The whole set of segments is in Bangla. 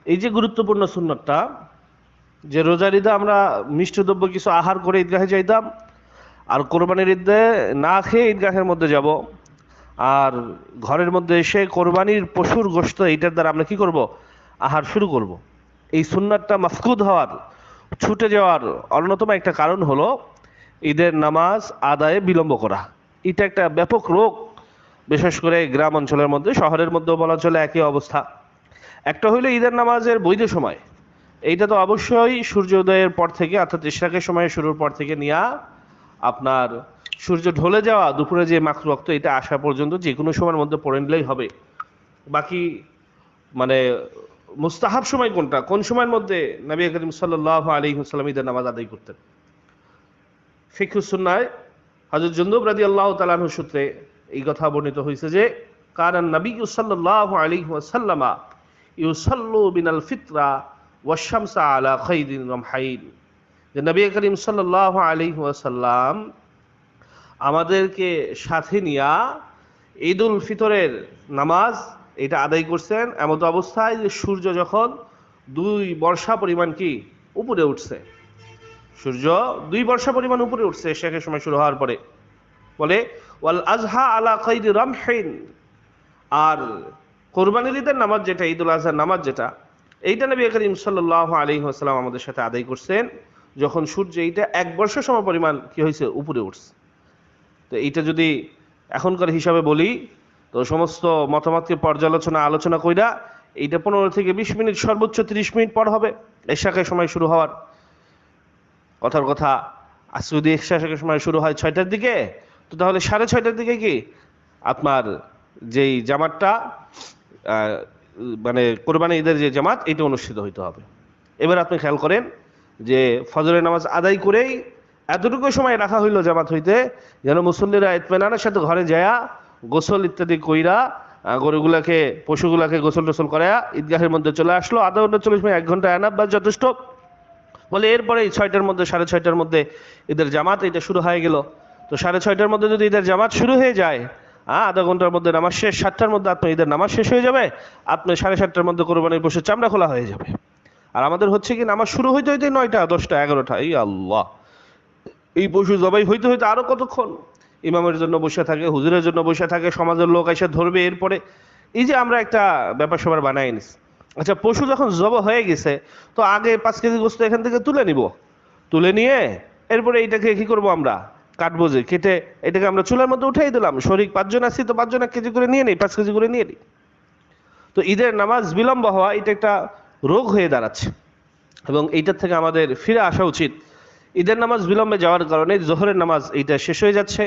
এই যে গুরুত্বপূর্ণ সুন্নতটা, যে রোজার ঈদে আমরা মিষ্টদ্রব্য কিছু আহার করে ঈদগাহে যাইতাম, আর কোরবানির ঈদে না খেয়ে ঈদগাহের মধ্যে যাব, আর ঘরের মধ্যে এসে কোরবানির পশুর গোশত এইটার দ্বারা আমরা কি করব, আহার শুরু করব। এই সুন্নাতটা মাফকুদ হওয়ার, ছুটে যাওয়ার অন্যতম একটা কারণ হলো ঈদের নামাজ আদায়ে বিলম্ব করা। এটা একটা ব্যাপক রোগ, বিশেষ করে গ্রাম অঞ্চলের মধ্যে। শহরের মধ্যেও বলা চলে একই অবস্থা। একটা হইলো ঈদের নামাজের বৈধ সময়, এইটা তো অবশ্যই সূর্যোদয়ের পর থেকে, অর্থাৎ ইশরাকের সময় শুরুর পর থেকে নিয়ে আপনার সূর্য ঢলে যাওয়া দুপুরে যে মাকরু ওয়াক্ত, এটা আসা পর্যন্ত যে কোনো সময়ের মধ্যে পড়ে নিলেই হবে। বাকি মানে মুস্তাহাব সময় কোনটা, কোন সময়ের মধ্যে নবী করিম সাল্লাল্লাহু আলাইহি ওয়াসাল্লাম ঈদের নামাজ আদায় করতেন? ফিকহুস সুন্নাহ হযরত জুনদুব রাদিয়াল্লাহু তাআলা আনহু সূত্রে এই কথা বর্ণিত হয়েছে যে কানান নবী সাল্লাল্লাহু আলাইহি ওয়াসাল্লাম ইউসাল্লু বিনাল ফিতরা ওয়াশ শামসা আলা খাইদিন রামহাইন, যে নবী করিম সাল্লাল্লাহু আলাইহি ওয়াসাল্লাম আমাদেরকে সাথে নিয়া ঈদুল ফিতরের নামাজ এটা আদায় করছেন এমত অবস্থায় যে সূর্য যখন 2 বর্ষা পরিমাণ কি উপরে উঠছে, সূর্য 2 বর্ষা পরিমাণ উপরে উঠছে শেখের সময় শুরু হওয়ার পরে। বলে ওয়াল আজহা আলা কাইদি রামহিন, আর কোরবানির ঈদের নামাজ যেটা, ঈদুল আজহার নামাজ যেটা, এইটা নবী করিম সাল্লাল্লাহু আলাইহি ওয়াসাল্লাম আমাদের সাথে আদায় করছেন যখন সূর্য এইটা 1 বর্ষ সম পরিমাণ কি হয়েছে, উপরে উঠছে। তো এইটা যদি এখনকার হিসাবে বলি, তো সমস্ত মতামতকে পর্যালোচনা আলোচনা কইরা এইটা 15 থেকে 20 মিনিট, সর্বোচ্চ 30 মিনিট পর হবে এশাকের সময় শুরু হওয়ার কথার কথা। আজ যদি এশাকের সময় শুরু হয় 6টার দিকে, তো তাহলে 6:30টার দিকে কি আপনার যেই জামাতটা মানে কোরবানি ঈদের যে জামাত, এটা অনুষ্ঠিত হইতে হবে। এবার আপনি খেয়াল করেন যে ফজরের নামাজ আদায় করেই এতটুকু সময় রাখা হইল জামাত হইতে, যেন মুসল্লিরা ইতমিনানের সাথে ঘরে যায়া গোসল ইত্যাদি কইরা গরুগুলাকে, পশুগুলাকে গোসল টোসল করায়া ঈদগাহের মধ্যে চলে আসলো। আধা ঘন্টা 40 মিনিট, 1 ঘন্টা এনাফ বা যথেষ্ট। বলে এরপরে 6টার মধ্যে, 6:30টার মধ্যে ঈদের জামাত এটা শুরু হয়ে গেল। তো 6:30টার মধ্যে যদি ঈদের জামাত শুরু হয়ে যায়, আধা ঘন্টার মধ্যে নামাজ শেষ, 7টার মধ্যে আপনার ঈদের নামাজ শেষ হয়ে যাবে, আপনি 7:30টার মধ্যে কোরবানির পশুর চামড়া খোলা হয়ে যাবে। আর আমাদের হচ্ছে কি, নামাজ শুরু হইতে হইতে 9টা, 10টা, 11টা, এই আল্লাহ, এই পশু জবাই হইতে হইতে আরো কতক্ষণ। ইমামের জন্য বসে থাকে, হুজুরের জন্য বসে থাকে, সমাজের লোক এসে ধরবে। এরপরে এই যে আমরা একটা ব্যাপার সবার বানাই নিছি। আচ্ছা, পশু যখন জব হয়ে গেছে, তো আগে 5 কেজি গোস্ত এখান থেকে তুলে নিব, তুলে নিয়ে এরপরে এইটাকে কি করব, আমরা কাটবো, যে কেটে এটাকে আমরা চুলার মধ্যে উঠাই দিলাম। শরীর 5 জন আছি, তো 5 জন 1 কেজি করে নিয়ে নিই, 5 কেজি করে নিয়ে নিই। তো ঈদের নামাজ বিলম্ব হওয়া এটা একটা রোগ হয়ে দাঁড়াচ্ছে, এবং এইটার থেকে আমাদের ফিরে আসা উচিত। ঈদের নামাজ বিলম্বে যাওয়ার কারণে জোহরের নামাজ এইটা শেষ হয়ে যাচ্ছে,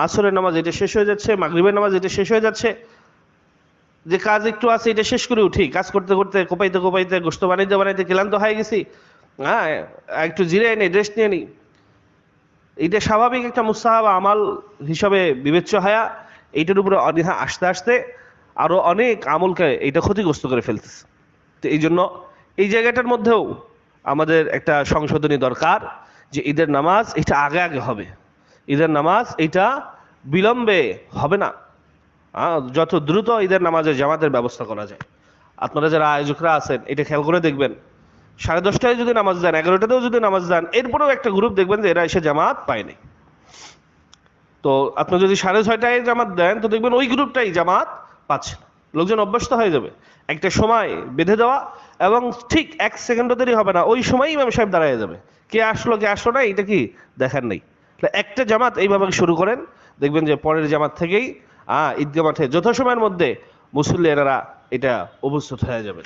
আসরের নামাজ এটা শেষ হয়ে যাচ্ছে, মাগরিবের নামাজ এটা শেষ হয়ে যাচ্ছে। যে কাজ একটু আছে এটা শেষ করে উঠি, কাজ করতে করতে, কোপাইতে কোপাইতে, গোস্ত বানাইতে বানাইতে ক্লান্ত হয়ে গেছি, একটু জিরে নিই, রেস্ট নিয়ে নিই। এইটা স্বাভাবিক একটা মুস্তাহাব আমাল হিসাবে বিবেচ্য হয়া এইটার উপরে অনীহা আসতে আসতে আরো অনেক আমলকে এইটা ক্ষতিগ্রস্ত করে ফেলতেছে। তো এই জন্য এই জায়গাটার মধ্যেও আমাদের একটা সংশোধনী দরকার, যে ঈদের নামাজ এটা আগে আগে হবে, ঈদের নামাজ এটা বিলম্বে হবে না। যত দ্রুত ঈদের নামাজের জামাতের ব্যবস্থা করা যায়। আপনারা যারা আয়োজকরা আছেন, এটা খেয়াল করে দেখবেন, 10:30টায় যদি নামাজ দেন, 11টাতেও যদি নামাজ দেন, এরপরেও একটা গ্রুপ দেখবেন যে এরা এসে জামাত পায়নি। তো আপনি যদি 6:30টায় জামাত দেন, তো দেখবেন ওই গ্রুপটাই জামাত পাচ্ছে না। লোকজন অভ্যস্ত হয়ে যাবে একটা সময় বেঁধে দেওয়া, এবং ঠিক 1 সেকেন্ডও দেরি হবে না, ওই সময়ই ইমাম সাহেব দাঁড়ায় যাবে। কে আসলো কে আসলো না এটা কি দেখার নেই। একটা জামাত এইভাবে শুরু করেন, দেখবেন যে পরের জামাত থেকেই ঈদগাহ মাঠে যথাসময়ের মধ্যে মুসল্লি এনারা এটা উপস্থিত হয়ে যাবে।